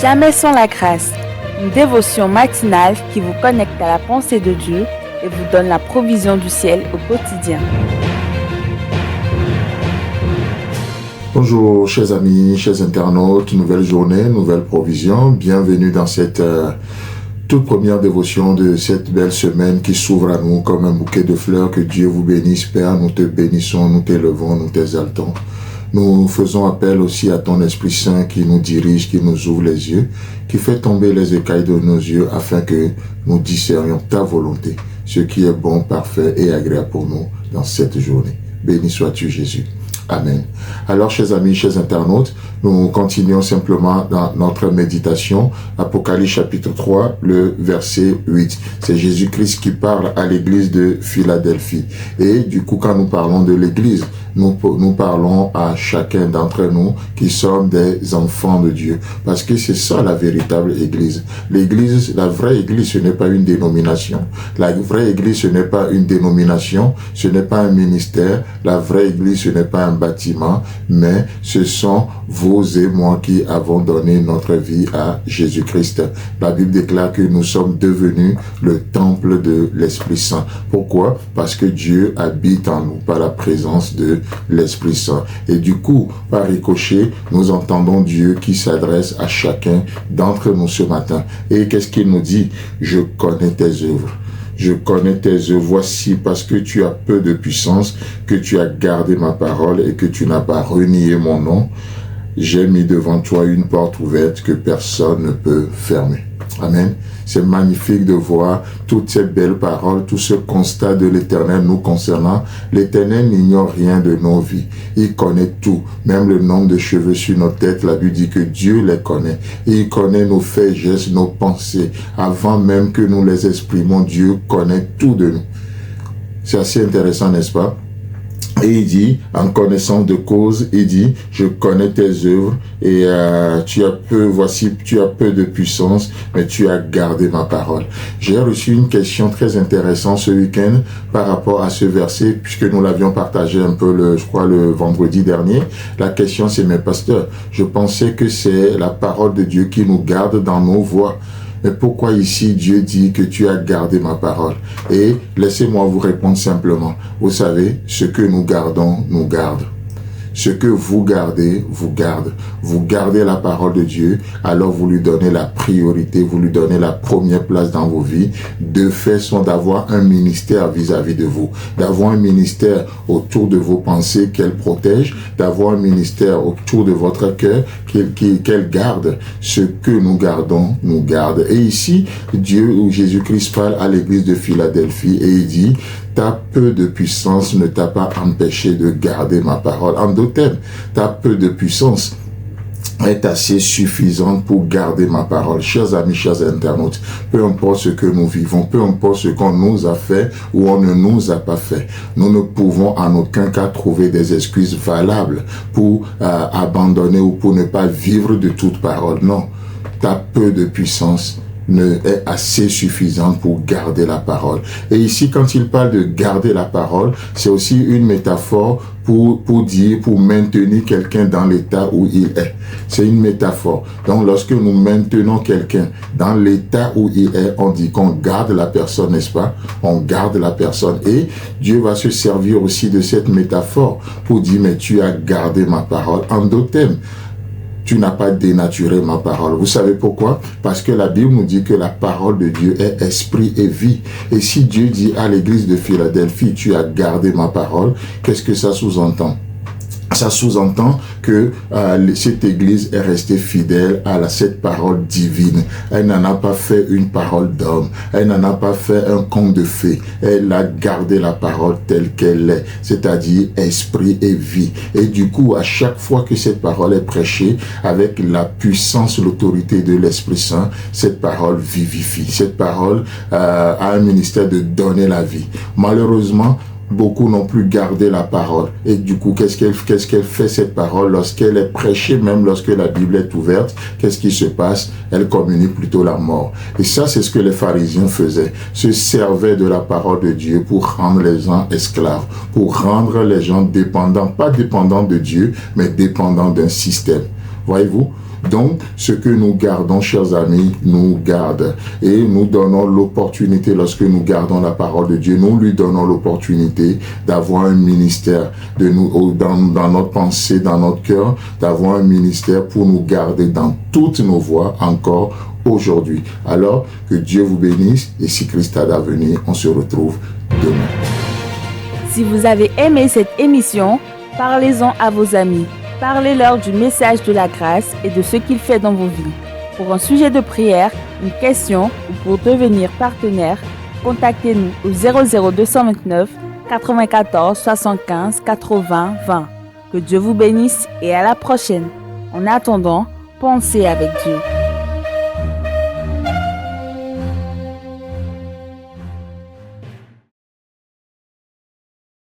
Jamais sans la grâce, une dévotion matinale qui vous connecte à la pensée de Dieu et vous donne la provision du ciel au quotidien. Bonjour chers amis, chers internautes, nouvelle journée, nouvelle provision. Bienvenue dans cette toute première dévotion de cette belle semaine qui s'ouvre à nous comme un bouquet de fleurs. Que Dieu vous bénisse, Père. Nous te bénissons, nous t'élevons, nous t'exaltons. Nous faisons appel aussi à ton Esprit Saint qui nous dirige, qui nous ouvre les yeux, qui fait tomber les écailles de nos yeux afin que nous discernions ta volonté, ce qui est bon, parfait et agréable pour nous dans cette journée. Béni sois-tu, Jésus. Amen. Alors, chers amis, chers internautes, nous continuons simplement dans notre méditation. Apocalypse chapitre 3, le verset 8. C'est Jésus-Christ qui parle à l'église de Philadelphie. Et du coup, quand nous parlons de l'église, nous parlons à chacun d'entre nous qui sommes des enfants de Dieu. Parce que c'est ça la véritable église. L'église, la vraie église, ce n'est pas une dénomination. La vraie église, ce n'est pas une dénomination. Ce n'est pas un ministère. La vraie église, ce n'est pas un bâtiment. Mais ce sont vous et moi qui avons donné notre vie à Jésus-Christ. La Bible déclare que nous sommes devenus le temple de l'Esprit Saint. Pourquoi? Parce que Dieu habite en nous par la présence de l'Esprit Saint. Et du coup, par ricochet, nous entendons Dieu qui s'adresse à chacun d'entre nous ce matin. Et qu'est-ce qu'il nous dit? Je connais tes œuvres. Je connais tes œuvres. Voici parce que tu as peu de puissance, que tu as gardé ma parole et que tu n'as pas renié mon nom. J'ai mis devant toi une porte ouverte que personne ne peut fermer. Amen. C'est magnifique de voir toutes ces belles paroles, tout ce constat de l'Éternel nous concernant. L'Éternel n'ignore rien de nos vies. Il connaît tout, même le nombre de cheveux sur nos têtes. La Bible dit que Dieu les connaît. Il connaît nos faits, gestes, nos pensées. Avant même que nous les exprimons, Dieu connaît tout de nous. C'est assez intéressant, n'est-ce pas? Et il dit, en connaissance de cause, il dit, je connais tes œuvres et tu as peu de puissance, mais tu as gardé ma parole. J'ai reçu une question très intéressante ce week-end par rapport à ce verset, puisque nous l'avions partagé un peu, le vendredi dernier. La question, c'est, mes pasteurs, je pensais que c'est la parole de Dieu qui nous garde dans nos voies. Mais pourquoi ici Dieu dit que tu as gardé ma parole? Et laissez-moi vous répondre simplement. Vous savez, ce que nous gardons, nous garde. Ce que vous gardez, vous garde. Vous gardez la parole de Dieu, alors vous lui donnez la priorité, vous lui donnez la première place dans vos vies. Deux faits sont d'avoir un ministère vis-à-vis de vous, d'avoir un ministère autour de vos pensées qu'elle protège, d'avoir un ministère autour de votre cœur qu'elle garde. Ce que nous gardons, nous garde. Et ici, Dieu ou Jésus-Christ parle à l'église de Philadelphie et il dit, ta peu de puissance ne t'a pas empêché de garder ma parole. En d'autres termes, ta peu de puissance est assez suffisante pour garder ma parole. Chers amis, chers internautes, peu importe ce que nous vivons, peu importe ce qu'on nous a fait ou on ne nous a pas fait, nous ne pouvons en aucun cas trouver des excuses valables pour abandonner ou pour ne pas vivre de toute parole. Non, ta peu de puissance est assez suffisante pour garder la parole. Et ici, quand il parle de garder la parole, c'est aussi une métaphore pour maintenir quelqu'un dans l'état où il est. C'est une métaphore. Donc, lorsque nous maintenons quelqu'un dans l'état où il est, on dit qu'on garde la personne, n'est-ce pas? On garde la personne. Et Dieu va se servir aussi de cette métaphore pour dire, mais tu as gardé ma parole. En d'autres termes, tu n'as pas dénaturé ma parole. Vous savez pourquoi? Parce que la Bible nous dit que la parole de Dieu est esprit et vie. Et si Dieu dit à l'église de Philadelphie, tu as gardé ma parole, qu'est-ce que ça sous-entend? Ça sous-entend que cette église est restée fidèle à cette parole divine. Elle n'en a pas fait une parole d'homme. Elle n'en a pas fait un conte de fées. Elle a gardé la parole telle qu'elle est, c'est-à-dire esprit et vie. Et du coup, à chaque fois que cette parole est prêchée, avec la puissance, l'autorité de l'Esprit Saint, cette parole vivifie. Cette parole a un ministère de donner la vie. Malheureusement, beaucoup n'ont plus gardé la parole. Et du coup, qu'est-ce qu'elle fait cette parole lorsqu'elle est prêchée, même lorsque la Bible est ouverte? Qu'est-ce qui se passe? Elle communie plutôt la mort. Et ça, c'est ce que les pharisiens faisaient. Se servaient de la parole de Dieu pour rendre les gens esclaves, pour rendre les gens dépendants, pas dépendants de Dieu, mais dépendants d'un système. Voyez-vous? Donc, ce que nous gardons, chers amis, nous garde. Et nous donnons l'opportunité, lorsque nous gardons la parole de Dieu, nous lui donnons l'opportunité d'avoir un ministère, de nous, dans notre pensée, dans notre cœur, d'avoir un ministère pour nous garder dans toutes nos voies encore aujourd'hui. Alors, que Dieu vous bénisse et si Christ a d'avenir, on se retrouve demain. Si vous avez aimé cette émission, parlez-en à vos amis. Parlez-leur du message de la grâce et de ce qu'il fait dans vos vies. Pour un sujet de prière, une question ou pour devenir partenaire, contactez-nous au 00229 94 75 80 20. Que Dieu vous bénisse et à la prochaine. En attendant, pensez avec Dieu.